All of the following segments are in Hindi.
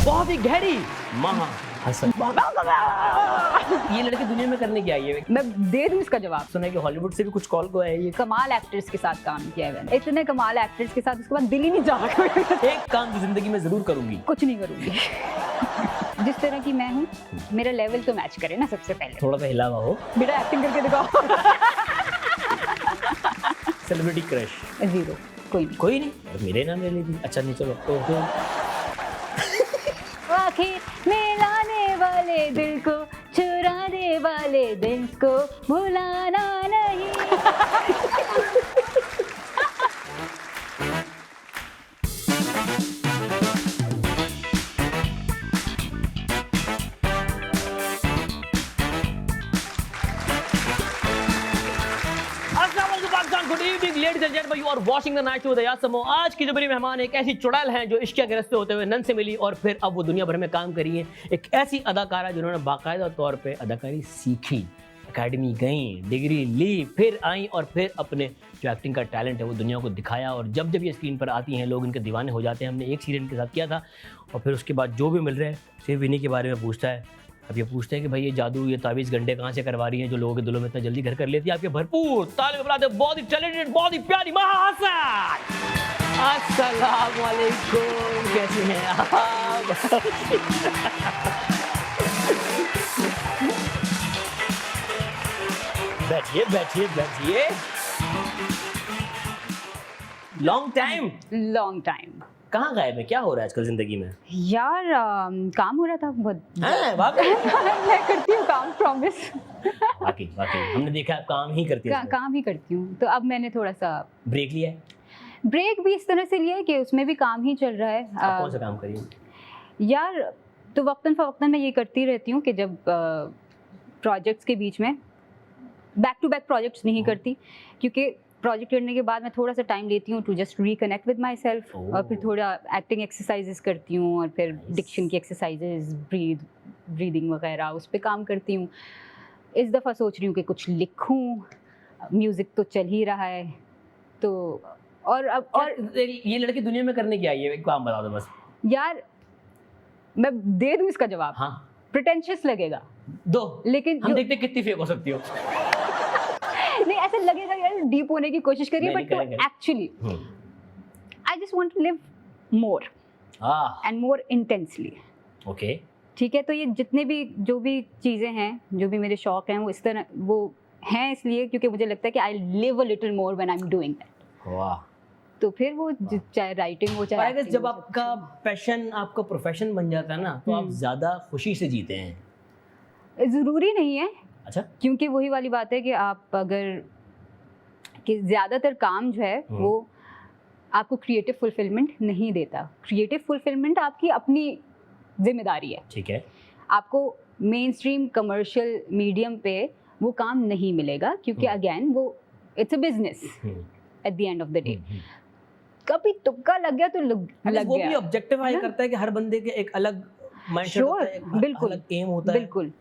बहुत ही गहरी महा हसन। ये लड़की दुनिया में करने की आई है? मैं दे दूं इसका जवाब। सुना है कि हॉलीवुड से भी कुछ कॉल को है ये। कमाल एक्टर्स के साथ काम किया है मैंने, इतने कमाल एक्टर्स के साथ, उसके बाद दिल ही नहीं जा रहा। एक काम तो जिंदगी में जरूर करूंगी। कुछ नहीं करूंगी। जिस तरह की मैं हूँ, मेरा लेवल तो मैच करे ना सबसे पहले। थोड़ा सा हिला हुआ हो। बेटा एक्टिंग करके दिखाओ। Celebrity crush? जीरो, कोई नहीं। कोई नहीं? मेरे नाम ले ली। अच्छा नहीं, चलो तो आखिर मिलाने वाले दिल को, चुराने वाले दिल को भुलाना नहीं। Good evening ladies and gentleman, you are watching the night show with Ayaz Samo. आज की जो मेरी मेहमान एक ऐसी चुड़ैल हैं जो इश्क के रास्ते होते हुए नन से मिली और फिर अब वो दुनिया भर में काम करी है। एक ऐसी अदाकारा जिन्होंने बाकायदा तौर पे अदाकारी सीखी, एकेडमी गई, डिग्री ली, फिर आई और फिर अपने जो एक्टिंग का टैलेंट है वो दुनिया को दिखाया। और जब जब ये स्क्रीन पर आती हैं लोग इनके दीवाने हो जाते हैं। हमने एक सीरियल के साथ किया था और फिर उसके बाद जो भी मिल रहा है सिर्फ इन्हीं के बारे में पूछता है। अब ये पूछते हैं कि भाई ये जादू, ये तावीज़ गंडे कहाँ से करवा रही हैं जो लोगों के दिलों में इतना जल्दी घर कर लेती है। आपके भरपूर ताली में बुलाते हैं बहुत ही टैलेंटेड, बहुत ही प्यारी महा हसन। अस्सलाम वालेकुम, कैसे हैं आप? बैठिए बैठिए बैठिए। Long time. कहाँ गायब है? क्या हो रहा है आजकल जिंदगी में? यार काम हो रहा था बहुत। मैं करती हूँ काम, प्रॉमिस। वाकई हमने देखा आप काम ही करती हैं। काम ही करती हूँ, तो अब मैंने थोड़ा सा ब्रेक लिया है। ब्रेक भी इस तरह से लिया है कि उसमें भी काम ही चल रहा है। आप कौन सा काम करी? यार तो वक्तन फवक्तन मैं ये करती रहती हूँ कि जब प्रोजेक्ट्स के बीच में बैक टू बैक प्रोजेक्ट्स नहीं करती, क्योंकि प्रोजेक्ट करने के बाद मैं थोड़ा सा टाइम लेती हूँ to just reconnect with myself, और फिर थोड़ा एक्टिंग एक्सरसाइजेस करती हूँ और फिर डिक्शन की एक्सरसाइजेस, ब्रीदिंग वगैरह उस पर काम करती हूँ। इस दफ़ा सोच रही हूँ कि कुछ लिखूँ, म्यूज़िक तो चल ही रहा है तो। और अब और ये लड़की दुनिया में करने की आई है? एक काम बता दो बस। यार मैं दे दूँ इसका जवाब? हाँ। प्रिटेंशियस लगेगा दो, लेकिन हम देखते कितनी फेक हो सकती हो। नहीं ऐसे लगेगा यार डीप होने की कोशिश करिए, but actually I just want to live more and more intensely. Okay, ठीक है। तो ये जितने भी जो भी चीज़ें हैं, जो भी मेरे शौक हैं, वो इस तरह वो हैं इसलिए क्योंकि मुझे लगता है कि I live a little more when I am doing that. वाह। तो फिर वो चाहे राइटिंग हो चाहे एक्टिंग, जब आपका पैशन आपका प्रोफेशन बन जाता है ना तो आप ज़्यादा खुशी से जीते हैं। ज़रूरी नहीं है। अच्छा। क्योंकि वही वाली बात है कि आप अगर कि ज़्यादातर काम जो है वो आपको क्रिएटिव फुलफिलमेंट नहीं देता। क्रिएटिव फुलफिलमेंट आपकी अपनी जिम्मेदारी है। ठीक है। आपको मेन स्ट्रीम कमर्शियल मीडियम पे वो काम नहीं मिलेगा, क्योंकि अगेन वो it's a business at the end of the day. कभी तुक्का लग गया तो लग गया। वो भी ऑब्जेक्टिफाई करता है कि हर बंदे के एक अलग माइंडसेट होता है, बिल्कुल अलग एम होता है। बिल्कुल।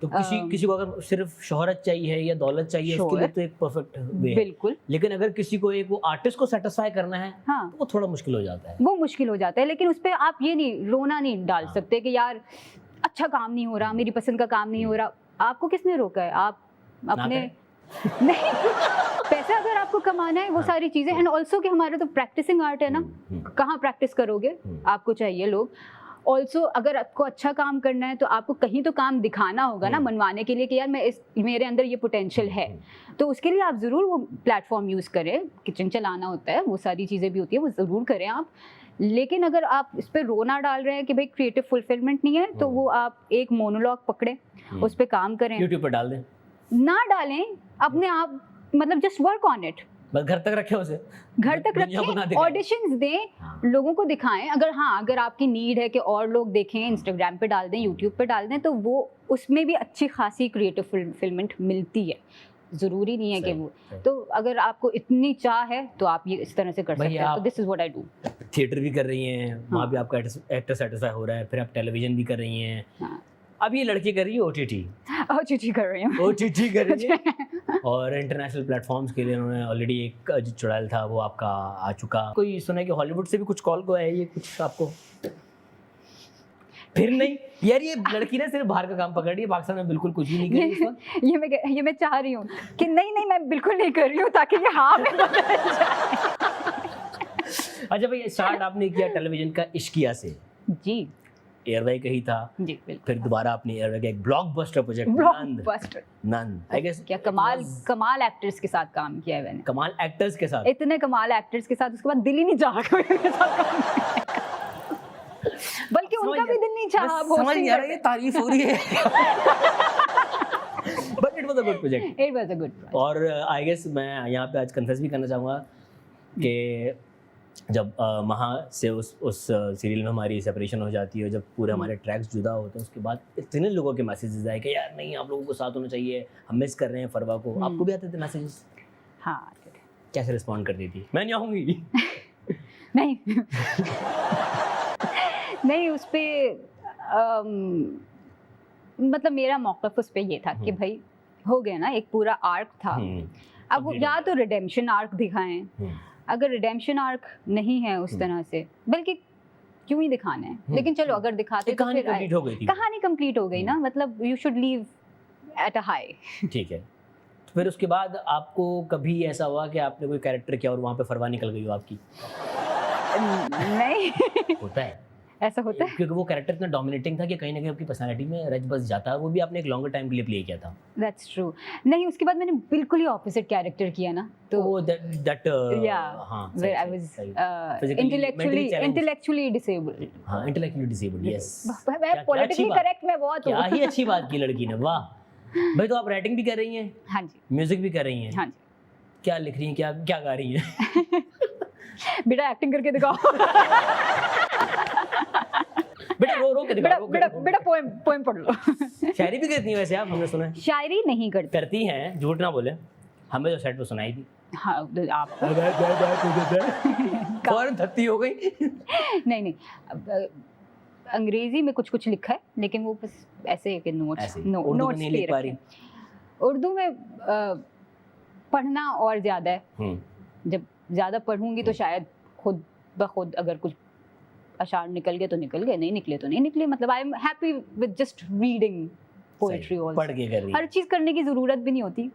तो किसी को अगर सिर्फ शोहरत चाहिए या दौलत चाहिए, उसके लिए तो एक परफेक्ट वे है। बिल्कुल। लेकिन अगर किसी को एक वो आर्टिस्ट को सेटिस्फाई करना है, हाँ, तो वो थोड़ा मुश्किल हो जाता है। वो मुश्किल हो जाता है, लेकिन उस पर आप ये नहीं रोना नहीं डाल सकते कि यार अच्छा काम नहीं हो रहा, मेरी पसंद का काम नहीं हो रहा। आपको किसने रोका है? आप अपने नहीं पैसा अगर आपको कमाना है, वो सारी चीजें। एंड ऑल्सो कि हमारा तो प्रैक्टिसिंग आर्ट है ना, कहाँ प्रैक्टिस करोगे? आपको चाहिए लोग। ऑल्सो अगर आपको अच्छा काम करना है तो आपको कहीं तो काम दिखाना होगा ना, मनवाने के लिए कि यार मेरे अंदर ये पोटेंशियल है। तो उसके लिए आप ज़रूर वो प्लेटफॉर्म यूज़ करें। किचन चलाना होता है, वो सारी चीज़ें भी होती है, वो ज़रूर करें आप। लेकिन अगर आप इस पर रोना डाल रहे हैं कि भाई क्रिएटिव फुलफिलमेंट नहीं है, तो वो आप एक मोनोलॉग पकड़ें, उस पर काम करें। यूट्यूब पर डाल दें, ना डालें, अपने आप मतलब जस्ट वर्क ऑन इट। बस घर तक रखें उसे, घर तक रखें, ऑडिशंस दें, लोगों को दिखाएं। अगर आपकी नीड है कि और लोग देखें, इंस्टाग्राम पे डाल दें, यूट्यूब पे डाल दें, तो वो उसमें भी अच्छी खासी क्रिएटिव फुलफिलमेंट मिलती है। ज़रूरी नहीं है कि वो। तो अगर आपको इतनी चाह है तो आप ये इस तरह से कर सकते हैं। तो this is what I do. Theatre भी कर रही हैं, वहाँ भी आपका एक्टर सेटिस्फाई हो रहा है, फिर आप टेलीविजन भी कर रही हैं। अब ये लड़की कर रही है ओटीटी कर रही हूँ। ओटीटी कर रही है और इंटरनेशनल प्लेटफॉर्म्स के लिए उन्होंने ऑलरेडी एक जो चुड़ैल था वो आपका आ चुका। कोई सुना है कि हॉलीवुड से भी कुछ कॉल को है ये कुछ आपको? फिर नहीं यार, ये लड़की ने सिर्फ बाहर का काम पकड़ रही है, पाकिस्तान में बिल्कुल कुछ भी नहीं कर रही इस वक्त। ये मैं चाह रही हूँ कि नहीं मैं बिल्कुल नहीं कर रही हूँ, ताकि ये हाँ में बदल जाए। अच्छा भाई, स्टार्ट आपने किया टेलीविजन का इश्किया से, जी एयरवे का ही था, जी बिल्कुल। फिर दोबारा आपने एयरवे का एक ब्लॉकबस्टर प्रोजेक्ट ब्लॉकबस्टर नंद, आई गेस क्या कमाल एक्टर्स के साथ काम किया है मैंने, कमाल एक्टर्स के साथ, इतने कमाल एक्टर्स के साथ, उसके बाद दिल ही नहीं चाहा कोई उनके साथ काम करने का। बल्कि उनका भी दिल नहीं चाहा। समझ नहीं आ रहा, ये तारीफ हो रही है। But it was a good project, it was a good project. और आई गेस मैं यहाँ पे आज कन्फेस भी करना चाहूँगा कि जब महा से उस सीरियल में हमारी सेपरेशन हो जाती है, जब पूरे हमारे ट्रैक्स जुदा होते हैं, उसके बाद इतने लोगों के मैसेजेस आए कि यार नहीं, आप लोगों को साथ होना चाहिए, हम मिस कर रहे हैं फरवा को। आपको भी आते थे मैसेजेस? हाँ। कैसे रिस्पॉन्ड करती थी? मैं नहीं आऊँगी। नहीं नहीं, उस पे मतलब मेरा मौक़िफ़ उस पे ये था कि भाई हो गया ना, एक पूरा आर्क था, अब वो या तो रिडेम्पशन आर्क दिखाएं, अगर रिडेम्पशन आर्क नहीं है उस तरह से, बल्कि क्यों ही दिखाना है, लेकिन चलो अगर दिखाते तो कहानी कंप्लीट हो गई थी, कहानी कंप्लीट हो गई ना, मतलब you should leave at a high. ठीक है। तो फिर उसके बाद आपको कभी ऐसा हुआ कि आपने कोई कैरेक्टर किया और वहाँ पे फरवा निकल गई हो आपकी? नहीं होता है, ऐसा होता है, क्योंकि वो कैरेक्टर इतना डोमिनेटिंग था कि कहीं ना कहीं आपकी पर्सनालिटी में रच बस जाता है। वो भी आपने एक लॉन्गर टाइम के लिए प्ले किया था। That's true. नहीं, उसके बाद मैंने बिल्कुल ही ऑपोजिट कैरेक्टर किया ना, तो दैट हां, where I was intellectually disabled. हां, इंटेलेक्चुअली डिसेबल्ड, यस। मैं पॉलिटिकली करेक्ट मैं बहुत हूं। क्या ही अच्छी बात की लड़की ने, वाह भाई। तो आप राइटिंग भी कर रही हैं? हां जी। म्यूजिक भी कर रही हैं? हां जी। क्या लिख रही हैं, क्या क्या गा रही हैं? बेटा एक्टिंग करके दिखाओ। बेटा रो के दिखाओ। बेटा पोएम पढ़ लो। शायरी भी करती हैं वैसे आप? हमने सुना है शायरी नहीं करती हैं, झूठ ना बोले, हमें जो सेट पे सुनाई थी। हाँ, आप फौरन धत्ती हो गई। नहीं, अंग्रेजी में कुछ लिखा है, लेकिन वो बस ऐसे के नोट्स नहीं लिख पा रही। उर्दू में पढ़ना और ज़्यादा है, जब ज़्यादा पढ़ूंगी तो शायद खुद ब खुद अगर कुछ अशार निकल गए तो निकल गए, नहीं निकले तो नहीं निकले। मतलब I am happy with just reading poetry also. पढ़ के कर रही है, हर चीज़ करने की ज़रूरत भी नहीं होती।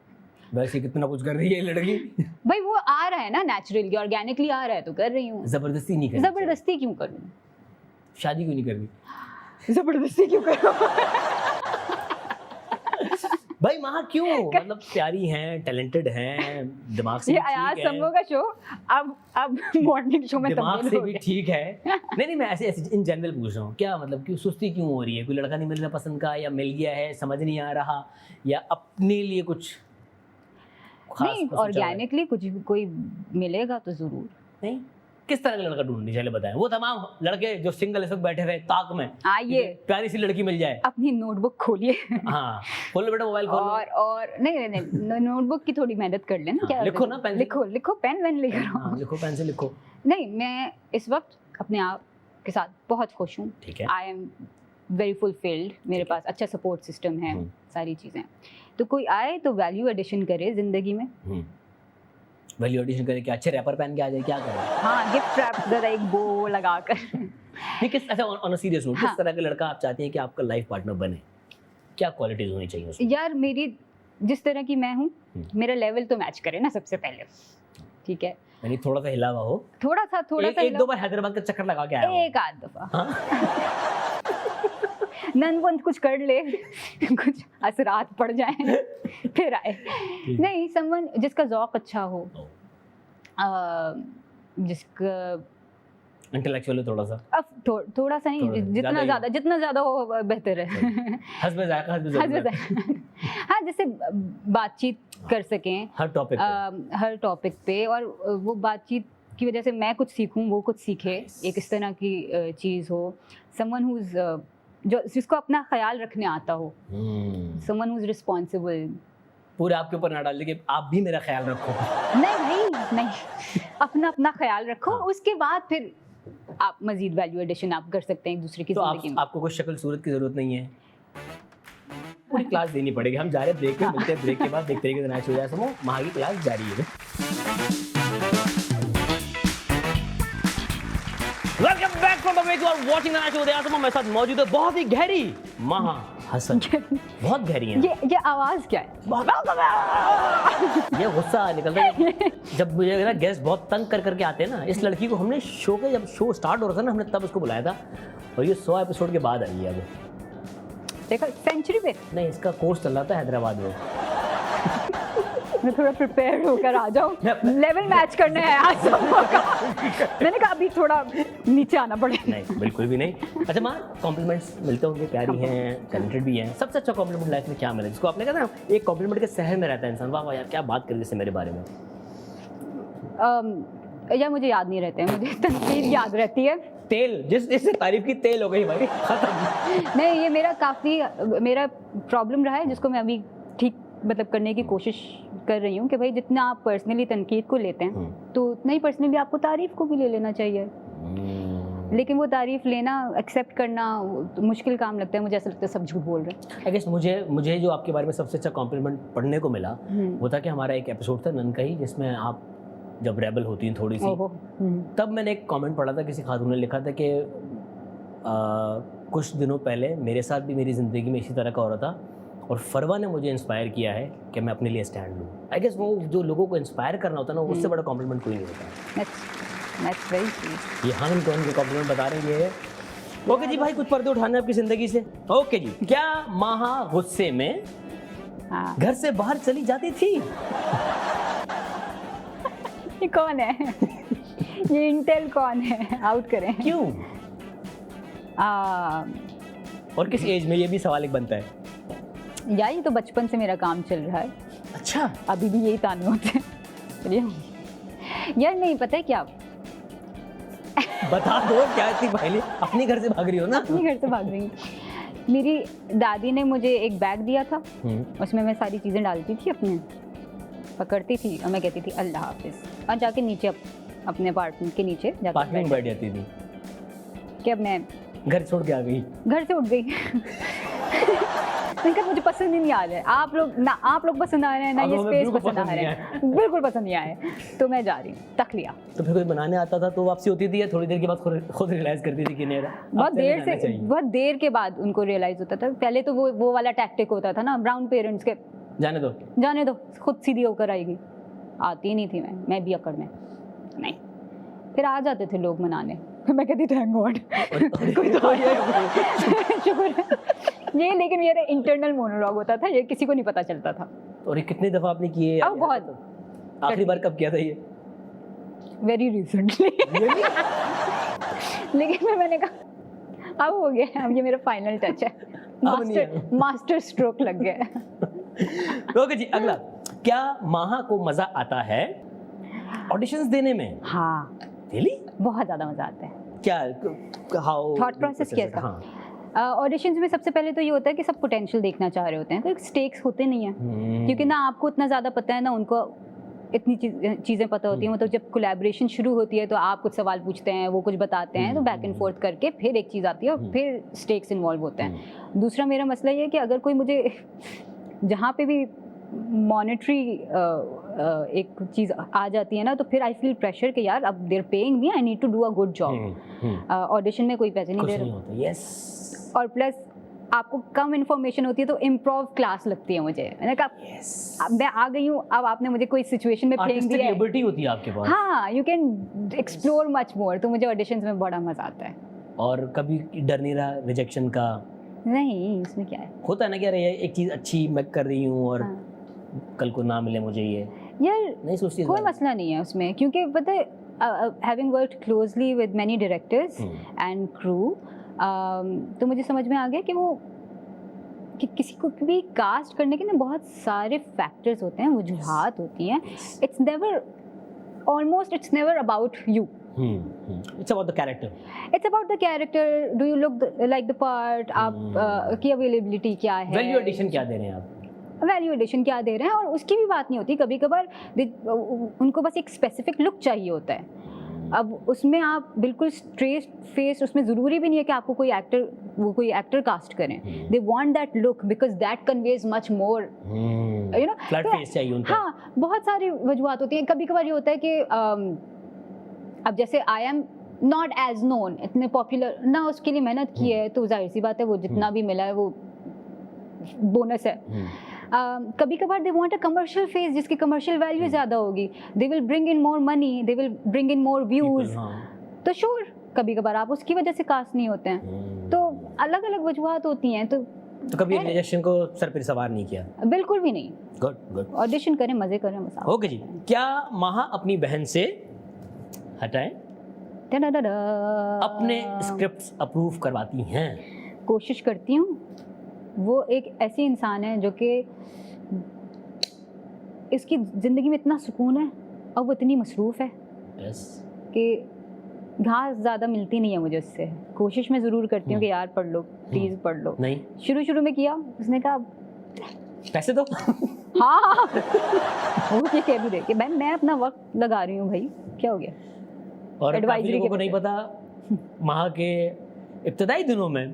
वैसे कितना कुछ कर रही है लड़की। भाई वो आ रहा है ना, नेचुरली ऑर्गेनिकली आ रहा है तो कर रही हूँ। जबरदस्ती नहीं कर, जबरदस्ती क्यों करूँ? शादी क्यों नहीं कर रही? जबरदस्ती क्यों करूँ? भाई माँ क्यों? मतलब प्यारी हैं, टैलेंटेड हैं, दिमाग से ये अयाज समो का शो अब मॉर्निंग शो में दिमाग से भी ठीक है। नहीं मैं ऐसे इन जनरल पूछ रहा हूँ, क्या मतलब क्यों सुस्ती क्यों हो रही है? कोई लड़का नहीं मिल रहा पसंद का, या मिल गया है समझ नहीं आ रहा, या अपने लिए कुछ खास? नहीं, ऑर्गेनिकली कुछ कोई मिलेगा तो जरूर। नहीं, किस तरह का लड़का ढूंढनी चाहिए बताएं? वो तमाम लड़के जो सिंगल इस वक्त बैठे हुए ताक में, आइए प्यारी सी लड़की मिल जाए। अपनी नोटबुक खोलिए। हाँ खोलो बेटा, मोबाइल खोलो। और नहीं नोटबुक की थोड़ी मेहनत कर लेना। क्या लिखो ना, पेन लिखो पेन वेन लेकर लिखो, पेन से लिखो। नहीं, मैं इस वक्त अपने आप के साथ बहुत खुश हूँ। ठीक है, आई एम वेरी फुलफिल्ड, मेरे पास अच्छा सपोर्ट सिस्टम है, सारी चीज़ें। तो कोई आए तो वैल्यू एडिशन करे जिंदगी में। वैल्यू एडिशन करे क्या? अच्छे रैपर पहन के आ जाए, क्या करें? हाँ, गिफ्ट रैप जरा एक बो लगाकर। नहीं, किस ऐसा ऑन अ सीरियस नोट, किस तरह का लड़का आप चाहती हैं कि आपका लाइफ पार्टनर बने? क्या क्वालिटीज होनी चाहिए उसमें? यार मेरी जिस तरह की मैं हूँ, मेरा लेवल तो मैच करे ना सबसे पहले, ठीक है? यानी थोड़ा सा हिला हुआ हो, थोड़ा सा एक दो बार हैदराबाद का चक्कर लगा के आया, एक आध दफा ननवंत कुछ कर ले, कुछ असरात पड़ जाए फिर आए। नहीं, समवन जिसका ज़ौक अच्छा हो, जिसका इंटेलेक्चुअल थोड़ा सा, अब थोड़ा सा नहीं, जितना ज़्यादा हो बेहतर है। हस्बे जायका, हाँ, जिससे बातचीत कर सकें हर टॉपिक पे, और वो बातचीत की वजह से मैं कुछ सीखूं, वो कुछ सीखे, एक इस तरह की चीज़ हो। समवन हु इज़ जो जिसको अपना ख्याल रखने आता हो, समवन हु इज़ रिस्पॉन्सिबल। पूरे आपके ऊपर ना डाल दे कि आप भी मेरा ख्याल रखो। नहीं, अपना ख्याल रखो। उसके बाद फिर आप मजीद वैल्यू एडिशन आप कर सकते हैं एक दूसरे की जिंदगी में। आपको कोई शक्ल सूरत की जरूरत नहीं है, पूरी क्लास देनी पड़ेगी। हम जा रहे हैं ब्रेक में, मिलते हैं ब्रेक के बाद, देखते हैं कि नाच हो जाए समो, महा की क्लास जारी है। Welcome back welcome back, you are watching the night show with आसम। मेरे साथ मौजूद है बहुत ही गहरी माहा हसन। बहुत गहरी है। ये आवाज क्या है? ये गुस्सा निकलता है जब मुझे ना गेस्ट बहुत तंग कर करके आते हैं ना। इस लड़की को हमने जब शो स्टार्ट हो रहा था ना, हमने तब उसको बुलाया था और ये 100 एपिसोड के बाद आई है। अब देखा सेंचुरी पे नहीं, इसका कोर्स चल रहा था हैदराबाद में। मैं थोड़ा प्रिपेयर होकर आ जाऊं, लेवल मैच करने है आज सबका। मैंने कहा अभी थोड़ा नीचे आना पड़ेगा। नहीं, बिल्कुल भी नहीं। अच्छा माँ, कॉम्प्लीमेंट्स मिलते होंगे, प्यारी हैं, टैलेंटेड भी हैं। सबसे अच्छा कॉम्प्लीमेंट लाइफ में क्या मिला जिसको आपने कहा ना, एक कॉम्प्लीमेंट के शहर में रहता है इंसान, वाह वाह यार क्या बात कर रही है मेरे बारे में। या मुझे याद नहीं रहते हैं, मुझे तनकीद याद रहती है। तेल, जिससे तारीफ की तेल हो गई भाई, खत्म। नहीं, ये मेरा प्रॉब्लम रहा है जिसको मैं अभी ठीक मतलब करने की कोशिश कर रही हूँ कि भाई जितना आप पर्सनली तनकीद को लेते हैं तो उतना ही पर्सनली आपको तारीफ को भी ले लेना चाहिए। लेकिन वो तारीफ लेना, एक्सेप्ट करना मुश्किल काम लगता है। मुझे ऐसा लगता है सब झूठ बोल रहे हैं। आई गेस मुझे जो आपके बारे में सबसे अच्छा कॉम्प्लीमेंट पढ़ने को मिला वो था कि हमारा एक एपिसोड था नन का ही, जिसमें आप जब रेबल होती हैं थोड़ी सी, तब मैंने एक कमेंट पढ़ा था, किसी खातून ने लिखा था कि कुछ दिनों पहले मेरे साथ भी मेरी ज़िंदगी में इसी तरह का हो रहा था और फरवा ने मुझे इंस्पायर किया है कि मैं अपने लिए स्टैंड लूँ। आई गेस वो जो लोगों को इंस्पायर करना होता है ना, उससे बड़ा कॉम्प्लीमेंट कोई नहीं होता। That's very sweet. ये हम कौन के कॉम्प्लीमेंट बता रहे हैं ये। ओके जी भाई, कुछ पर्दे उठाने आपकी ज़िंदगी से। ओके जी, क्या माहा गुस्से में घर से बाहर चली जाती थी? ये कौन है? ये इंटेल कौन है? आउट करें। क्यों? और किस एज में, ये भी सवाल एक बनता है। यार ये तो बचपन से मेरा काम चल रहा है। अच्छा, अभी भी यही ताने होते हैं। चलिए यार, नहीं पता है क्या, बता दो क्या थी पहले। अपने घर से भाग रही हो ना? अपने घर से भाग रही हूँ। मेरी दादी ने मुझे एक बैग दिया था, उसमें मैं सारी चीज़ें डालती थी अपने, पकड़ती थी और मैं कहती थी अल्लाह हाफिज़, और जाके नीचे अपने अपार्टमेंट के नीचे जाके बैठ जाती थी कि अब मैं घर छोड़ के आ गई। घर से उठ गई। मैंने कहा मुझे पसंद ही नहीं आ रहा है, आप लोग पसंद आ रहे हैं ना, ये स्पेस पसंद आ रहे हैं, बिल्कुल पसंद नहीं आए, तो मैं जा रही हूँ, तक लिया। तो फिर कोई बनाने आता था तो वापसी होती थी या थोड़ी देर के बाद खुद रियलाइज करती थी कि नहीं बहुत देर के बाद उनको रियलाइज होता था। पहले तो वो वाला टैक्टिक होता था ना ब्राउन पेरेंट्स के, जाने दो खुद सीधी होकर आएगी। आती नहीं थी मैं भी अकड़ में नहीं। फिर आ जाते थे लोग मनाने, फिर मैं कहती थैंक गॉड कोई तो आया, शुक्र ये। लेकिन मेरा इंटरनल मोनोलॉग होता था, ये किसी को नहीं पता चलता था। और ये कितनी दफा आपने किए? अब बहुत। आखिरी बार कब किया था ये? Very recently. लेकिन मैंने कहा अब हो गया, अब ये मेरा फाइनल टच है, मास्टर स्ट्रोक लग गया। ओके जी, अगला, क्या माहा को मजा आता है ऑडिशंस देने में? हाँ, रियली? बहुत ज्यादा मजा आता है। क्या हाउ थॉट प्रोसेस कैसा? हाँ, ऑडिशंस में सबसे पहले तो ये होता है कि सब पोटेंशियल देखना चाह रहे होते हैं, तो स्टेक्स होते नहीं है क्योंकि ना आपको इतना ज़्यादा पता है ना उनको इतनी चीज़ें पता होती हैं। मतलब जब कोलैबोरेशन शुरू होती है तो आप कुछ सवाल पूछते हैं, वो कुछ बताते हैं, तो बैक एंड फोर्थ करके फिर एक चीज़ आती है और फिर स्टेक्स इन्वॉल्व होते हैं। दूसरा मेरा मसला ये है कि अगर कोई मुझे जहाँ पे भी मॉनेटरी एक चीज़ आ जाती है ना, तो फिर आई फील प्रेशर कि यार अब they're paying me, I need to do a good job. Audition में कोई पैसे नहीं दे रहे, यस। और प्लस आपको कम इन्फॉर्मेशन होती है तो इम्प्रोव क्लास लगती है मुझे। मैंने कहा मैं आ गई हूँ, अब आपने मुझे कोई सिचुएशन में फेंक दिया है, लिबर्टी होती है आपके पास। हाँ, you can explore much more. तो मुझे ऑडिशंस में बड़ा मजा आता है। और कभी डर नहीं रहा रिजेक्शन का? नहीं, इसमें क्या है, होता है ना कि अरे एक चीज़ अच्छी मैं कर रही हूँ और कल को ना मिले मुझे ये, यार नहीं सोचती? कोई मसला नहीं है उसमें, क्योंकि पता है having worked closely with many directors and crew, तो मुझे समझ में आ गया कि वो कि किसी को भी कास्ट करने के ना बहुत सारे फैक्टर्स होते हैं, वजूहात होती हैं। It's never about you, it's about the character. It's about the character. Do you look like the part? आप की अवेलेबिलिटी क्या है, वैल्यू एडिशन क्या दे रहे हैं आप, वैल्यू एडिशन क्या दे रहे हैं, और उसकी भी बात नहीं होती। कभी कभार उनको बस एक स्पेसिफिक लुक चाहिए होता है। अब उसमें आप बिल्कुल स्ट्रेट फेस, उसमें ज़रूरी भी नहीं है कि आपको कोई एक्टर कास्ट करें। They want that look because that conveys much more, you know, flat face चाहिए उनको। हाँ, बहुत सारी वजूहत होती हैं। कभी कभार ये होता है कि अब जैसे I am not as known, इतने पॉपुलर ना, उसके लिए मेहनत की है तो जाहिर सी बात है वो जितना भी मिला है वो बोनस है। कभी कभार they want a commercial face जिसकी कमर्शियल वैल्यू ज़्यादा होगी, they will bring in more money, they will bring in more views, तो श्योर कभी कभार आप उसकी वजह से कास्ट नहीं होते हैं। तो अलग अलग वजूहत होती हैं। तो कभी रिजेक्शन को सर पर सवार नहीं किया? बिल्कुल भी नहीं। Good good. ऑडिशन करें, मजे करें, मसाला। ओके जी। क्या महा अपनी बहन से हटाएं अपने स्क्रिप्ट्स अप्रूव करवाती हैं? कोशिश करती हूँ। वो एक ऐसी इंसान है जो कि इसकी ज़िंदगी में इतना सुकून है और वो इतनी मसरूफ़ है कि घास ज़्यादा मिलती नहीं है मुझे उससे। कोशिश मैं ज़रूर करती हूँ कि यार पढ़ लो, प्लीज़ पढ़ लो। नहीं, शुरू में किया, उसने कहा पैसे दो। हाँ वो ये कह भी दे कि मैं अपना वक्त लगा रही हूँ भाई, क्या हो गया। और काफी लोगों को नहीं पता, महा के इब्तदाई दिनों में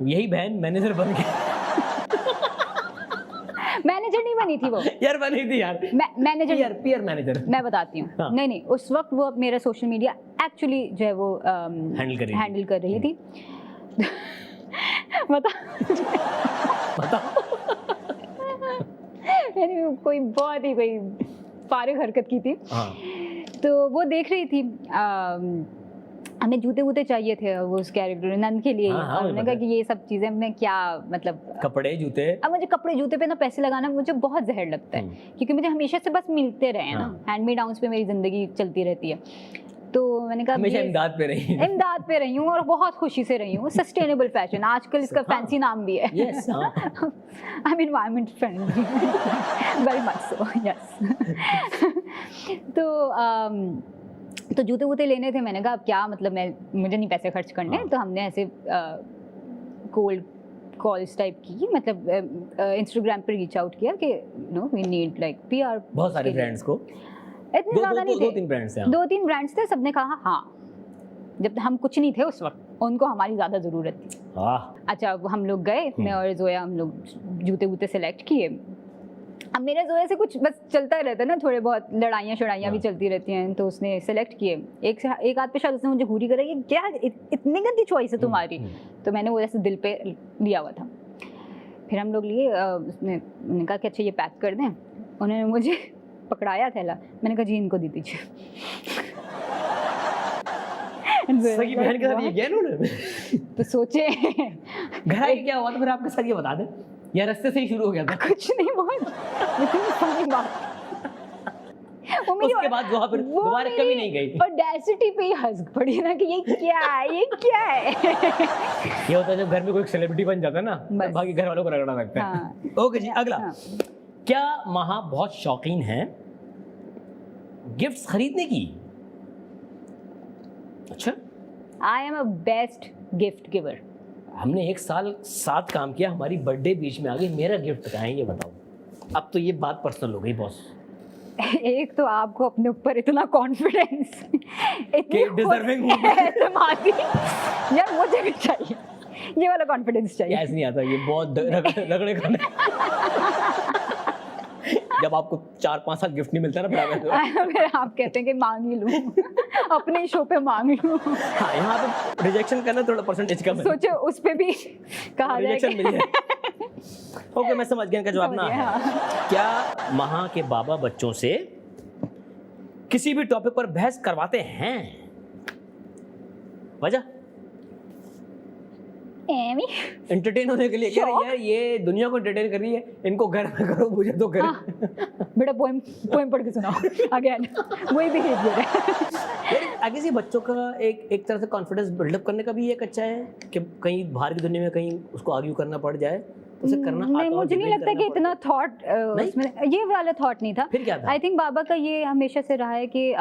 यही बहन मैनेजर बन गई। मैनेजर नहीं बनी थी वो यार, बनी थी यार। Manager, peer manager. मैं बताती हूँ। हाँ। नहीं, उस वक्त वो मेरा सोशल मीडिया एक्चुअली जो है वो हैंडल कर रही थी। बताओ। मैंने कोई बहुत ही कोई फारिग हरकत की थी। हाँ। तो वो देख रही थी, हमें जूते वूते चाहिए थे वो उस कैरेक्टर नंद के लिए। हाँ, उन्होंने कहा कि ये सब चीज़ें मैं क्या, मतलब कपड़े जूते, अब मुझे कपड़े जूते पे ना पैसे लगाना मुझे बहुत जहर लगता है, क्योंकि मुझे हमेशा से बस मिलते रहे ना, हैंड मी डाउन्स पे मेरी ज़िंदगी चलती रहती है। तो मैंने कहा हमेशा इमदाद पे रही हूँ और बहुत खुशी से रही हूँ। सस्टेनेबल फैशन आजकल इसका फैंसी नाम भी है। I am environment friendly, very much so, yes. तो जूते वूते लेने थे। मैंने कहा अब क्या, मतलब मुझे नहीं पैसे खर्च करने। तो हमने ऐसे कोल्ड कॉल्स टाइप की, मतलब इंस्टाग्राम पे रीच आउट किया कि no we need like PR. बहुत सारे ब्रांड्स को, इतने ज़्यादा नहीं थे, 2-3 ब्रांड्स थे। सबने कहा हाँ, जब हम कुछ नहीं थे उस वक्त, उनको हमारी ज़्यादा ज़रूरत थी। अच्छा, हम लोग गए, मैं और जोया, हम लोग जूते वूते सेलेक्ट किए। अब मेरे जोया से कुछ बस चलता रहता है ना, थोड़े बहुत लड़ाइयाँ भी चलती रहती हैं। तो उसने सेलेक्ट किए, एक हाथ पे शायद उसने मुझे घूरी करा, ये क्या इतनी गंदी चॉइस है तुम्हारी। तो मैंने वो ऐसे दिल पे लिया हुआ था। फिर हम लोग लिए, उसने कहा कि अच्छा ये पैक कर दें। उन्होंने मुझे पकड़ाया थैला, मैंने कहा जी इनको दी दीजिए। सगी बहन के साथ ये किया उन्होंने? तो सोचे घर आके क्या हुआ, तो फिर आपके साथ ये बता दें, या रास्ते से ही शुरू हो गया था? कुछ नहीं, बहुत बात। उसके बाद वहाँ पर दोबारा कभी नहीं गई। ऑडेसिटी पे ही हंस पड़ी ना कि ये क्या है। ये होता है जब घर में कोई सेलिब्रिटी बन जाता है ना, तब बाकी घर वालों को रगड़ना लगता है। ओके जी, अगला। क्या महा बहुत शौकीन है गिफ्ट्स खरीदने की? अच्छा, I am a best gift giver. हमने 1 साल साथ काम किया, हमारी बर्थडे बीच में आ गई, मेरा गिफ्ट कहाँ है ये बताओ। अब तो ये बात पर्सनल हो गई बॉस। एक तो आपको अपने ऊपर इतना कॉन्फिडेंस, इतनी डिजर्विंग यार, मुझे भी चाहिए ये वाला कॉन्फिडेंस चाहिए। ऐसे नहीं आता, ये बहुत रगड़े खाने। जब आपको 4-5 साल गिफ्ट नहीं मिलता ना, फिर आप कहते हैं कि मांग ही लूं, अपने शो पे मांग लूं। हाँ, यहाँ पे रिजेक्शन करना थोड़ा परसेंटेज कम है। सोचो उस पे भी कहा जाए। ओके, मैं समझ गया इनका जवाब ना है। क्या महा के बाबा बच्चों से किसी भी टॉपिक पर बहस करवाते हैं? वजह एंटरटेन होने के लिए कह रही है, यार ये दुनिया को एंटरटेन कर रही है, इनको घर में करो, मुझे तो करो। बेटा पोएम पढ़ के सुनाओ अगेन, वही बिहेवियर है। आगे से बच्चों का एक तरह से कॉन्फिडेंस बिल्डअप करने का भी एक अच्छा है कि कहीं बाहर की दुनिया में कहीं उसको आर्ग्यू करना पड़ जाए, उसे करना नहीं। मुझे नहीं लगता कि इतना थॉट उसमें, ये वाला थॉट नहीं था। फिर क्या था? आई थिंक बाबा का ये हमेशा से रहा है कि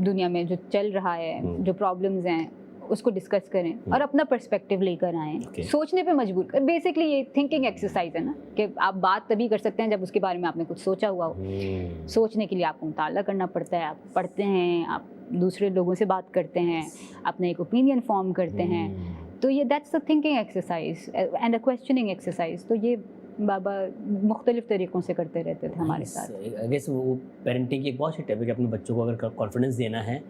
दुनिया में जो चल रहा है, जो प्रॉब्लम्स हैं, उसको डिस्कस करें और अपना पर्सपेक्टिव लेकर आएं, सोचने पे मजबूर कर। बेसिकली ये थिंकिंग एक्सरसाइज है ना, कि आप बात तभी कर सकते हैं जब उसके बारे में आपने कुछ सोचा हुआ हो। सोचने के लिए आपको मुताला करना पड़ता है, आप पढ़ते हैं, आप दूसरे लोगों से बात करते हैं, अपना एक ओपिनियन फॉर्म करते हैं। तो ये that's the thinking exercise and a questioning exercise. तो ये बाबा मुख्तलिफ तरीक़ों से करते रहते थे हमारे साथ। आई गेस वो पेरेंटिंग की एक बहुत सी टिप है कि अपने बच्चों को अगर कॉन्फिडेंस देना है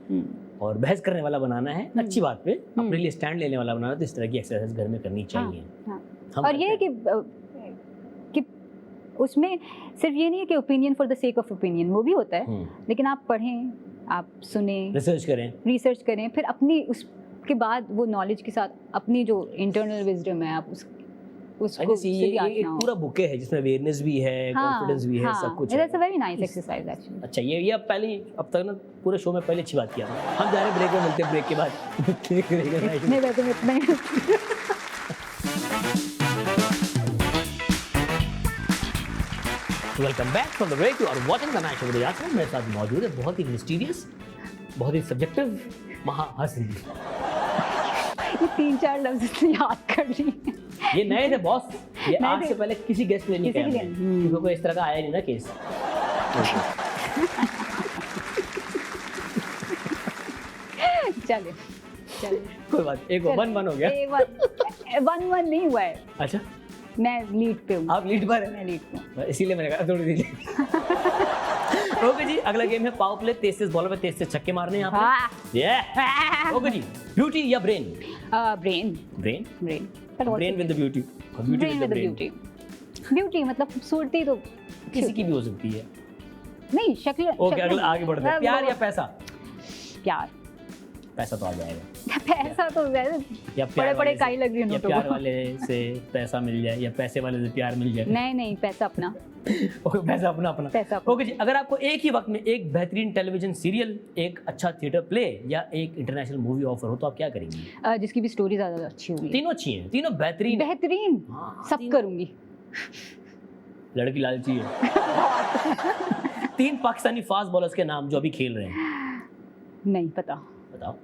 और बहस करने वाला बनाना है, अच्छी बात पे अपने लिए स्टैंड लेने वाला बनाना, तो इस तरह की एक्सरसाइज घर में करनी चाहिए। हाँ। और ये है कि उसमें सिर्फ ये नहीं है कि opinion for the sake of opinion, वो भी होता है, लेकिन आप पढ़ें, आप सुने, रिसर्च करें, फिर अपनी उसके बाद वो नॉलेज के साथ अपनी जो इंटरनल विजडम है आप उसको एक पूरा बुके है जिसमें अवेयरनेस भी है, कॉन्फिडेंस भी है, सब कुछ है। It's a very nice exercise actually. अच्छा, ये अब तक ना पूरे शो में पहले अच्छी बात किया था। हम जा रहे हैं ब्रेक में, मिलते हैं ब्रेक के बाद। इतने वैसे इतने welcome back from the break. You are watching the night show with Yasmin. मेरे साथ मौजूद है बहुत ही मिस्टीरियस, बहुत ही सब्जेक्टिव महाहसीन। ये 3-4 लफ्ज याद कर रही है। ये नए थे बॉस, ये आज से पहले किसी गेस्ट ने नहीं किया, क्योंकि कोई इस तरह का आया नहीं ना केस। चले कोई बात, एक 1-1 हो गया। 1-1 नहीं हुआ है। अच्छा, मैं लीड पे हूँ। आप लीड पर हैं? मैं लीड पे हूँ, इसीलिए मैंने कहा थोड़ी दीजिए। ओके जी, अगला गेम है पावर प्ले। 23 बॉलर पे 23 छक्के मारने हैं आपको। ओके जी, ब्यूटी या brain? Brain with the beauty. Beauty मतलब खूबसूरती तो किसी की भी हो सकती है। नहीं, शक्ल। ओके, अगला आगे बढ़ते हैं। प्यार या पैसा? प्यार। पैसा तो आ जाएगा। पैसा तो वैसे बड़े काई लग रही है। प्यार वाले से पैसा मिल जाए या पैसे वाले से प्यार मिल जाए? नहीं, पैसा अपना। ओके, पैसा अपना। ओके जी, अगर आपको एक ही वक्त में एक बेहतरीन टेलीविजन सीरियल, एक अच्छा थिएटर प्ले या एक इंटरनेशनल मूवी ऑफर हो, तो आप क्या करेंगी? जिसकी भी स्टोरी ज्यादा अच्छी होगी। तीनों अच्छी हैं, तीनों बेहतरीन। सब करूंगी। लड़की लालची है। 3 पाकिस्तानी फास्ट बॉलर्स के नाम जो अभी खेल रहे हैं। नहीं पता। बताओ।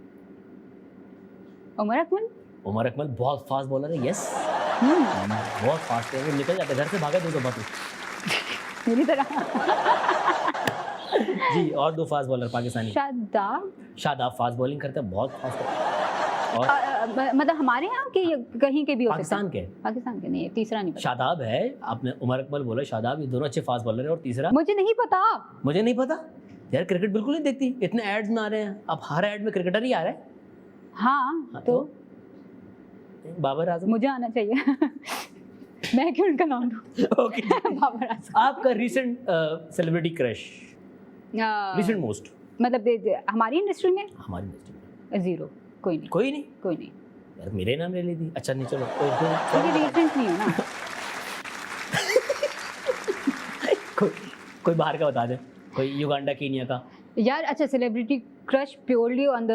उमर अकमल बहुत फास्ट बॉलर है। यस, बहुत फास्ट है, वो निकल जाता है, घर से भागा दो बात मेरी तरह। जी, और 2 fast bowler Pakistani. Shadab fast bowling करता है, बहुत फास्ट है। और मतलब हमारे यहाँ के कहीं के भी हो सकते हैं? पाकिस्तान के नहीं, तीसरा नहीं पता। शादाब है, आपने उमर अकमल बोला, शादाब, ये दोनों अच्छे फास्ट बॉलर है। और तीसरा मुझे नहीं पता यार, क्रिकेट बिल्कुल नहीं देखती, इतने एड्स में आ रहे हैं, अब हर एड में क्रिकेटर ही आ रहा है। हाँ, तो बाबर आजम मुझे आना चाहिए। मैं क्यों उनका नाम दूं? ओके, बाबर आजम। आपका recent celebrity crush? Recent most मतलब हमारी इंडस्ट्री में? हमारी इंडस्ट्री में जीरो, कोई नहीं। यार मेरे नाम ले ली थी। अच्छा, नहीं, चलो रीसेंट नहीं हो ना। कोई बाहर का बता दे, कोई युगांडा, कीनिया का। यार अच्छा, celebrity crush purely on the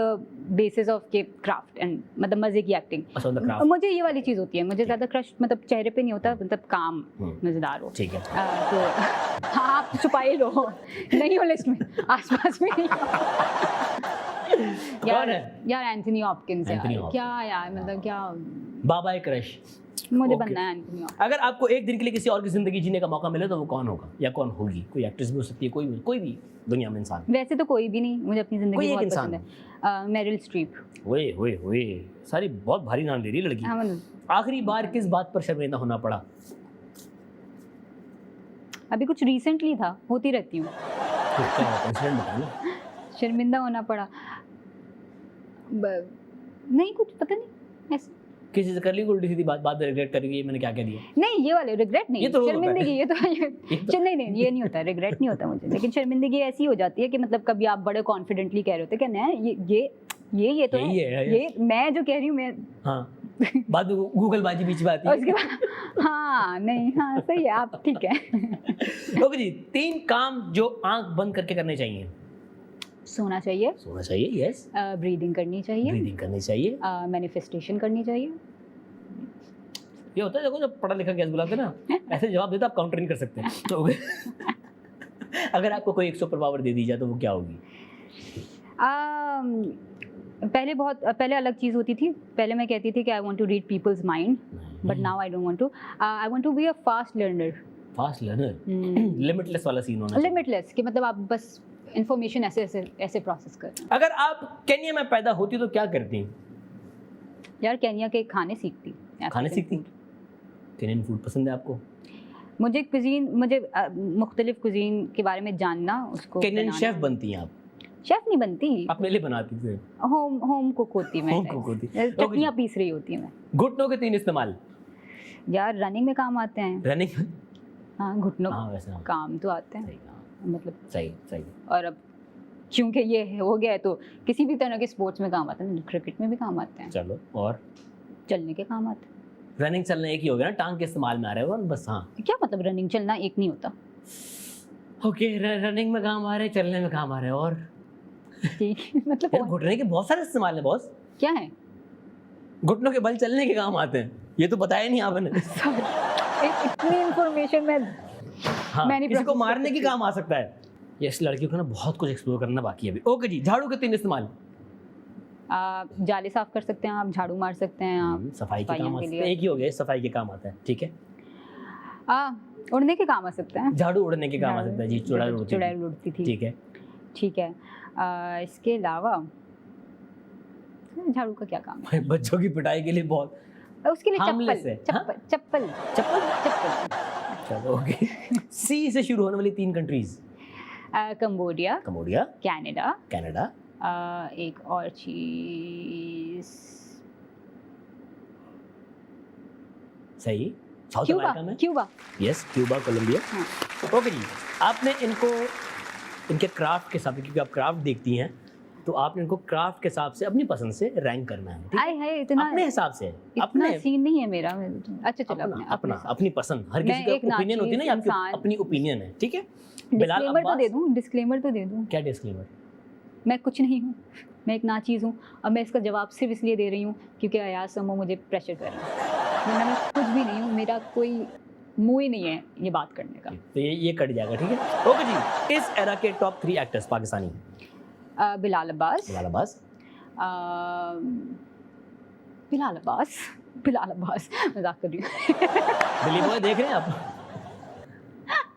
basis of के क्राफ्ट एंड मतलब मजे की एक्टिंग। मुझे ये वाली चीज होती है, मुझे ज्यादा क्रश मतलब चेहरे पे नहीं होता, मतलब काम मजेदार हो। ठीक है। तो आप छुपाए लो, नहीं हो लिस्ट में, आसपास में नहीं। यार एंथनी हॉपकिंस यार, क्या यार, मतलब क्या बाबा क्रश मुझे बनना है एंथनी हॉपकिंस। अगर आपको एक दिन के लिए किसी और की जिंदगी जीने का मौका मिले तो वो कौन होगा या कौन होगी? कोई एक्ट्रेस भी हो सकती है, कोई भी दुनिया में इंसान। वैसे तो कोई भी नहीं, मुझे अपनी जिंदगी बहुत पसंद है। Meryl Streep. ओए सारी बहुत भारी नाम ले रही है लड़की। आखिरी बार किस बात पर शर्मिंदा होना पड़ा? अभी कुछ रिसेंटली था, होती रहती हूँ। शर्मिंदा होना पड़ा नहीं, कुछ पता नहीं, ऐसे किसी से कर ली उल्टी सीधी बात रिग्रेट करेगी, मैंने क्या कह दिया? नहीं, ये वाले रिग्रेट नहीं, शर्मिंदगी। ये तो नहीं, ये नहीं होता, रिग्रेट नहीं होता मुझे। लेकिन शर्मिंदगी ऐसी हो जाती है कि मतलब कभी आप बड़े कॉन्फिडेंटली कह रहे होते कि ये तो है, ये मैं जो कह रही हूँ मैं। हाँ, बाद में गूगल बाजी बीच में आती है। उसके बाद हाँ, नहीं, हाँ सही है, आप ठीक है। ओके जी, 3 काम जो आंख बंद करके करने चाहिए। सोना चाहिए, यस। ब्रीदिंग करनी चाहिए, मैनिफेस्टेशन करनी चाहिए। ये होता है, देखो जब पढ़ा लिखा गैस बुलाते ना, ऐसे जवाब देते आप काउंटर नहीं कर सकते। तो अगर आपको कोई 100 सुपर पावर दे दी जाए तो वो क्या होगी? पहले अलग चीज़ होती थी। पहले मैं कहती थी कि I want to read people's mind, but now I don't want to. I want to be a fast learner. Limitless वाला सीन होना चाहिए। लिमिटलेस कि मतलब आप बस इंफॉर्मेशन ऐसे प्रोसेस कर। अगर आप केन्या में पैदा होती तो क्या करती? यार केन्या के खाने सीखती। केनियन फूड पसंद है आपको? मुझे मुख्तलिफ कुजीन के बारे में जानना, उसको केनियन शेफ बनती हैं आप? शेफ नहीं बनती, अपने लिए बनाती थे? होम कुक होती मैं, होम कुक होती। चटनियाँ पीस रही होती मैं। घुटनों के 3 इस्तेमाल? यार रनिंग में काम आते हैं। रनिंग? हाँ, घुटनों वैसे हाँ। काम तो आते हैं, मतलब सही। और अब क्योंकि ये हो गया है तो किसी भी तरह के स्पोर्ट्स में काम आते हैं, क्रिकेट में भी काम आते हैं। चलो, और चलने के काम आते हैं। रनिंग चलना एक ही हो गया ना, टांग के इस्तेमाल में आ रहे हो बस। हाँ, क्या मतलब रनिंग चलना एक नहीं होता? ओके, रनिंग में काम आ रहे हैं, चलने में काम आ रहे हैं, और ठीक मतलब यार घुटने के बहुत सारे इस्तेमाल हैं बॉस। क्या है? घुटनों के बल चलने के काम आते हैं, ये तो बताया नहीं आपने। इतनी इंफॉर्मेशन में हाँ, मैंने किसी को मारने के काम आ सकता है। ये इस लड़की को ना बहुत कुछ एक्सप्लोर करना बाकी है अभी। ओके जी, झाड़ू के 3 इस्तेमाल? जाले साफ कर सकते हैं आप, झाड़ू मार सकते हैं आप, सफाई के काम आ सकते हैं। एक ही हो गया, सफाई के काम आता है, ठीक है। उड़ने के काम आ सकते हैं। झाड़ू उड़ने के काम आ सकता है जी, चुड़ैल उड़ती थी, ठीक है। इसके अलावा झाड़ू का क्या काम है? बच्चों की पिटाई के लिए बहुत, उसके लिए चप्पल। चलो ओके। सी से शुरू होने वाली 3 कंट्रीज? कंबोडिया, कनाडा, एक और चीज सही, साउथ अमेरिका में Cuba. Yes, Cuba, Colombia. Okay जी, आपने इनको इनके क्राफ्ट के हिसाब से, क्योंकि आप क्राफ्ट देखती हैं, तो आपने इनको क्राफ्ट के हिसाब से अपनी पसंद से रैंक करना है, ठीक है? इतना अपने हिसाब से, अपने सीन नहीं है मेरा। अच्छा चलो, अपनी पसंद, हर किसी का ओपिनियन होती है ना, आपकी अपनी ओपिनियन है, ठीक है। डिस्क्लेमर तो दे दूं। क्या डिस्क्लेमर? मैं कुछ नहीं हूँ, मैं एक नाचीज़ हूँ, और मैं इसका जवाब सिर्फ इसलिए दे रही हूँ क्योंकि अयाज समो मुझे प्रेशर कर रहा है, वरना मैं कुछ भी नहीं हूँ, मेरा कोई मुँह ही नहीं है ये बात करने का। तो ये कट जाएगा, ठीक है। ओके जी, इस एरा के टॉप 3 एक्टर्स पाकिस्तानी? बिलाल अब्बास, मजाक कर रही हूँ। बिली बॉय देख रहे हैं आप?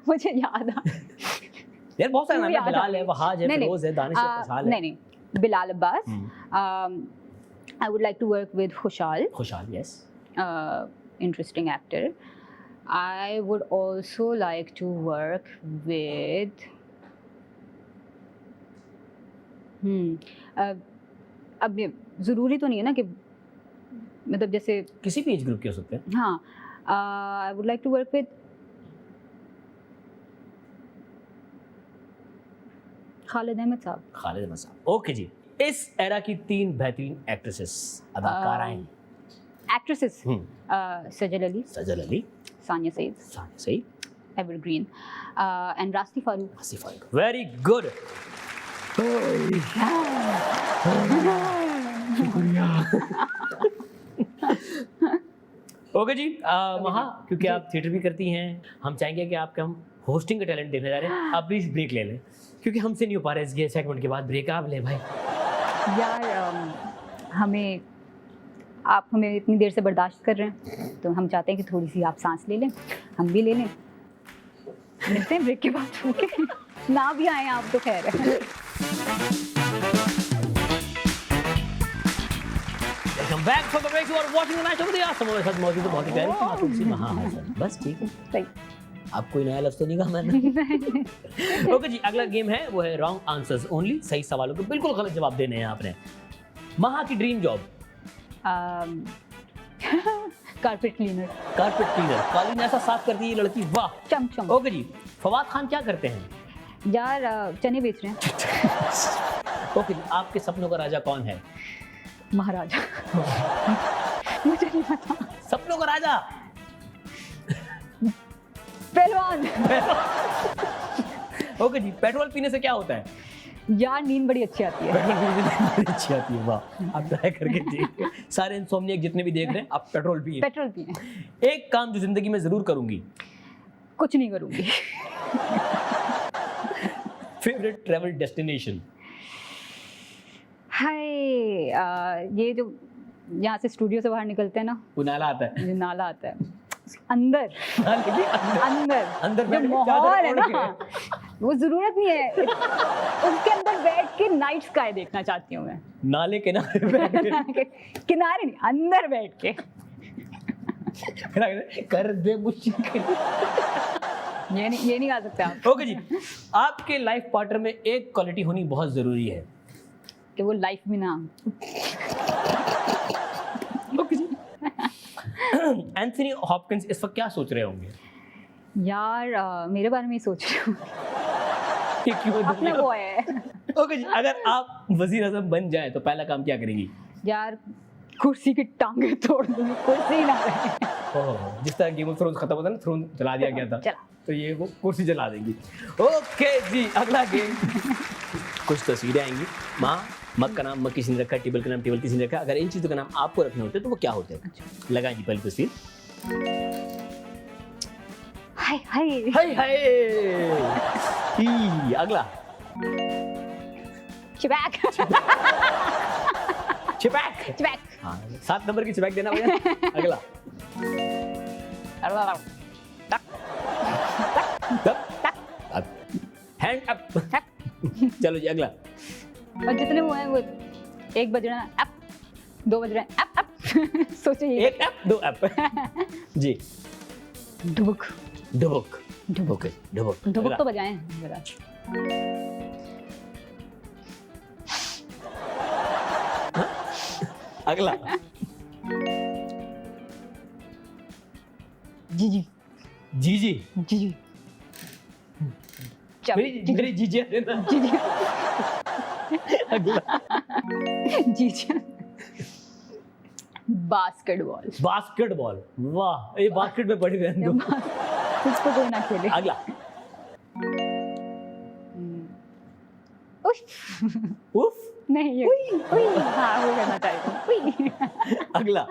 मुझे याद आ, यार बहुत सारे नाम है, बिलाल है, वहाज है, फिरोज है, दानिश है, खुशहाल है। नहीं, Bilal Abbas. I would like to work with Khushal, yes. Interesting actor. I would also like to work with अब ये ज़रूरी तो नहीं है ना कि मतलब जैसे किसी भी एज ग्रुप के हो सकते हैं। हाँ, I would like to work with Khalid Ahmad साहब। ओके जी, इस एरा की 3 बेहतरीन एक्ट्रेसेस, अदाकाराएं, actresses, Sajal Ali, Sania Saeed, evergreen, and Rasti Farooq. Very good, शुक्रिया। ओके जी, महा, क्योंकि आप थिएटर भी करती हैं, हम चाहेंगे कि आपके हम होस्टिंग का टैलेंट देखने जा रहे हैं। आप प्लीज ब्रेक ले लें, क्योंकि हमसे नहीं हो पा रहा है इस सेगमेंट के बाद ब्रेक। आप ले भाई। यार आप हमें इतनी देर से बर्दाश्त कर रहे हैं, तो हम चाहते हैं कि थोड़ी सी आप सांस ले लें, हम भी ले लें। मिलते हैं ब्रेक के बाद। ओके, ना भी आए आप तो खैर है। Welcome back from the break. You are watching the match over the Awesome. मेरे साथ मौजूद है बहुत ही प्यारी मासूम सी महा हसन। बस ठीक है, सही। आप कोई नया लफ्ज़ तो नहीं कहा मैंने? ओके जी, अगला गेम है वो है रॉन्ग आंसर्स ओनली। सही सवालों के बिल्कुल गलत जवाब देने हैं आपने। महा की ड्रीम जॉब? Carpet cleaner. कालीन ऐसा साफ करती है ये लड़की, वाह। चमचम। ओके जी, फवाद खान क्या करते हैं? यार चने बेच रहे हैं। ओके जी, आपके सपनों का राजा कौन है? महाराजा। मुझे नहीं पता। सपनों का राजा? पहलवान। ओके जी, पेट्रोल पीने से क्या होता है? यार नींद बड़ी अच्छी आती है। पेट्रोल पीने से नींद बड़ी अच्छी आती है, वाह। आप ट्राई करके देखिए, सारे इंसोम्नियक जितने भी देख रहे हैं, आप पेट्रोल पिए। एक काम जो जिंदगी में जरूर करूंगी? कुछ नहीं करूंगी। Favourite travel destination? हाय, ये जो यहाँ से स्टूडियो से बाहर निकलते हैं ना, वो नाला आता है। नाला आता है अंदर जो माहौल है ना, वो जरूरत नहीं है। उसके अंदर बैठ के नाइट स्काई देखना चाहती हूँ मैं। नाले किनारे बैठ के? किनारे नहीं, अंदर बैठ के। कर दे मुश्किल। ये नहीं गा सकते आप ओके जी, आपके लाइफ पार्टनर में एक क्वालिटी होनी बहुत जरूरी है। कि वो लाइफ में ना। ओके जी। एंथनी हॉपकिंस इस वक्त क्या सोच रहे होंगे? यार मेरे बारे में ही सोच रही हूँ। कि क्यों अपना वो है ओके जी, अगर आप वजीर आजम बन जाए तो पहला काम क्या करेंगी? यार, कुर्सी की टांगे तोड़ दूंगी, कुर्सी ना रहे। ओह, जिस तरह गेम ऑफ थ्रोन्स खत्म होता है ना, थ्रोन जला दिया गया था, चला। तो ये वो कुर्सी जला देंगी। ओके जी, अगला गेम। कुछ तस्वीरें आएंगी। माँ, मग का नाम मग किसी ने रखा, टेबल का नाम टेबल किसी ने रखा। अगर इन चीज़ों का नाम आपको रखने होते तो वो क्या होते हैं? अच्छा। लगाएं जी पहली तस्वीर। हाय हाय हाय हाय। अगला। चिपैक चिपैक। चिपैक। हाँ, 7 नंबर की चिपैक देना भैया। अगला। Hand up. चलो जी, अगला। और जितने वो हैं वो 1 बज रहा है अप, 2 बज रहे हैं अप अप। सोचिए 1 अप 2 अप। जी। डुबुक डुबुक। ओके, डुबुक। डुबुक अगला। तो बजाएं जरा। अगला। जी जी जी जी। जी जी मेरी जीजिया देना। जी जी अगला। जी जी। बास्केटबॉल। बास्केटबॉल। वाह, ये बास्केट में पड़ी रहने दो। इसको कोई ना खेले। अगला। उफ। नहीं ये उई, हाँ वो करना चाहिए। उई। अगला।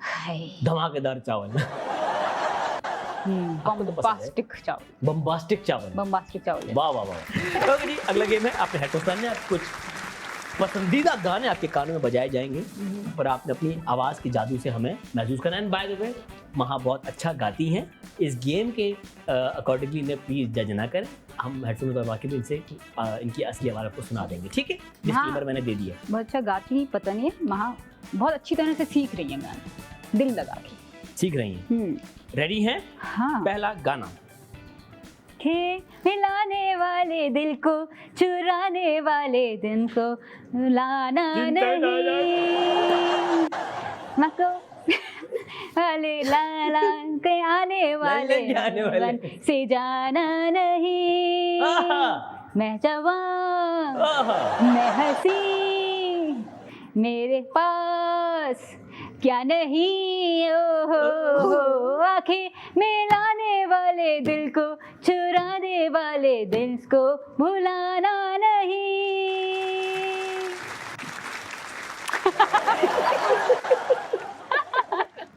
हाय। धमाकेदार चावल। आपको तो पसंद है। बम्बास्टिक चावल। बम्बास्टिक चावल। बम्बास्टिक चावल। वाह वाह वाह। ओके जी, अगला गेम है। आपने हेडफोन पहनने, आप कुछ पसंदीदा गाने आपके कानों में बजाए जाएंगे और आपने अपनी आवाज़ की जादू से हमें महसूस करना है। बाय द वे, महा बहुत अच्छा गाती हैं। इस गेम के अकॉर्डिंगली इन्हें प्लीज जज ना करें। हम हेडफोन उतरवा के भी इनसे इनकी असली आवाज़ आपको सुना देंगे, ठीक है? डिस्क्लेमर मैंने दे दिया। बहुत अच्छा गाती हैं, पता नहीं है, महा बहुत अच्छी तरह से सीख रही है गाना, दिल लगा के सीख रही हैं। रेडी हैं? हाँ। पहला गाना। खे मिलाने वाले दिल को, चुराने वाले दिन को लाना नहीं, मको वाले लाला के आने वाले बन से जाना नहीं। मैं जवान, मैं हंसी, मेरे पास क्या नहीं, ओ हो आंखें मिलाने वाले दिल को, चुराने वाले दिल को भुलाना नहीं।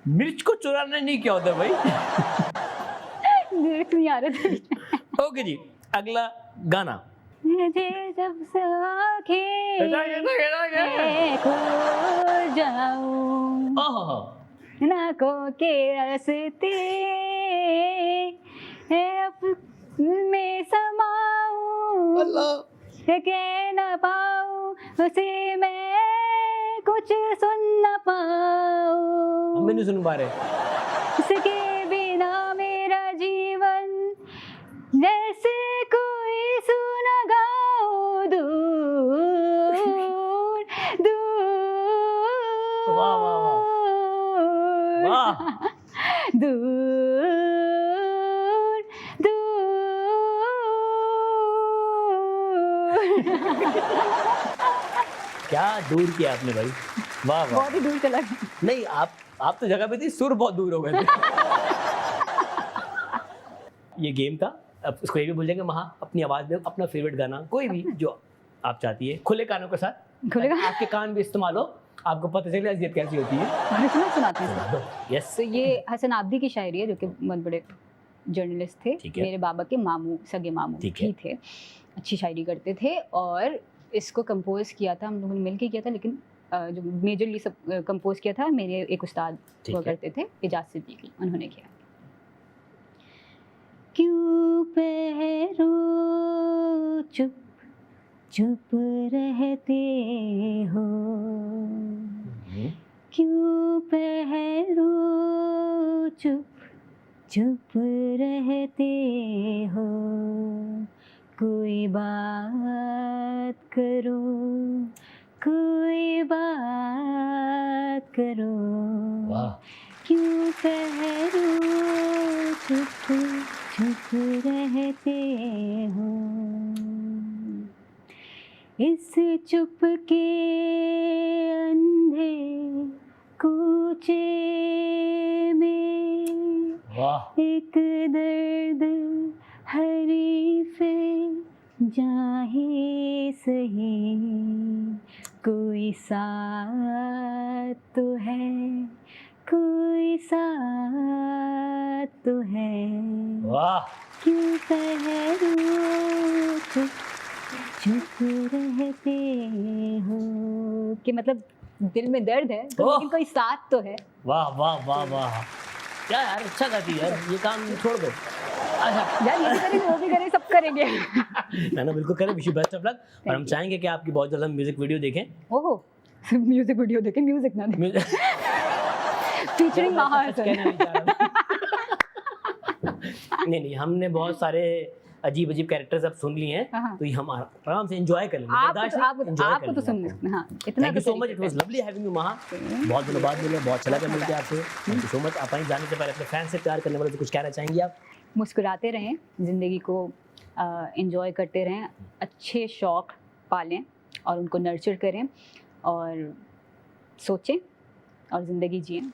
मिर्च को चुराना नहीं क्या होता भाई? लिरिक्स नहीं आ रहे थे। ओके जी, अगला गाना। मुझे जब से आंखें खो जाऊं, नाकों के रास्ते अब में समाऊं, कह न पाऊं उसे मैं कुछ सुन न पाऊं, हम नहीं सुन पा रहे। उसके बिना मेरा जीवन जैसे कोई सुना गाओ, दूर दूर। वाह वाह वाह वाह। दूर दूर। क्या दूर किया आपने भाई, वाह वाह। बहुत ही दूर चला गया। नहीं, आप तो जगह पे थी, सुर बहुत दूर हो गए थे। ये गेम था। अब उसको ये भी भूल जाएंगे, महा अपनी आवाज में अपना फेवरेट गाना कोई भी जो आप चाहती है, खुले कानों के साथ, खुले कान? आपके कान भी इस्तेमाल हो, आपको पता चले अज़ियत कैसी होती है। सुनाते हैं। यस। तो ये हसन आब्दी की शायरी है, जो कि बहुत बड़े जर्नलिस्ट थे, मेरे बाबा के मामू, सगे मामू भी थे, अच्छी शायरी करते थे। और इसको कंपोज किया था हम लोगों ने मिलकर किया था, लेकिन जो मेजरली सब कंपोज किया था मेरे एक उस्ताद हुआ करते थे, इजाज़ सिद्दीकी, उन्होंने किया। क्यों पहरो चुप चुप रहते हो, क्यों पहरो चुप चुप रहते हो, कोई बात करो, कोई बात करो, वाह क्यों ठहरो चुप चुप रहते हो। इस चुप के अंधे कूचे में वाह एक दर्द हरीफे जाहे सही, कोई साथ तो है, कोई साथ तो है, वाह क्यों ठहरो चुप चुप रहते हो। कि मतलब दिल में दर्द है तो ओह! लेकिन कोई साथ तो है। वाह वाह वाह वाह, क्या यार अच्छा गाती है यार, ये काम छोड़ दो। अच्छा यार ये भी करेंगे वो भी करेंगे सब करेंगे। ना ना बिल्कुल करें, wish you best of luck. और हम चाहेंगे कि आपकी बहुत जल्द हम म्यूजिक वीडियो देखें। ओहो म्यूजिक वीडियो देखे, म्यूजिक ना देखे, फीचरिंग महा है कहना नहीं चाह रहा था। नहीं नहीं, हमने बहुत सारे अजीब अजीब कैरेक्टर्स अब सुन लिए हैं, हाँ। तो ये हम आराम से एंजॉय कर लेंगे। आपको तो सुन हाँ इतना thank you so much, it was lovely having you महा। बहुत दिनों बाद मिले, बहुत अच्छा लगा मिलके आपसे। Thank you so much. आप जाने से पहले अपने फैन से प्यार करने वाले से कुछ कहना चाहेंगी आप? मुस्कुराते रहें, ज़िंदगी को एंजॉय करते रहें, अच्छे शौक पालें और उनको नर्चर करें और सोचें और ज़िंदगी जिएं।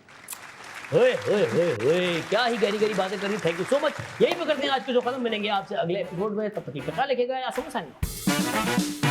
ओए ओए ओए ओए, क्या ही गहरी गहरी बातें कर रही। Thank you so much. यही पे करते हैं आज के जो खत्म, मिलेंगे आपसे अगले एपिसोड में, तब तक ख्याल रखिएगा। या समझ आएंगे।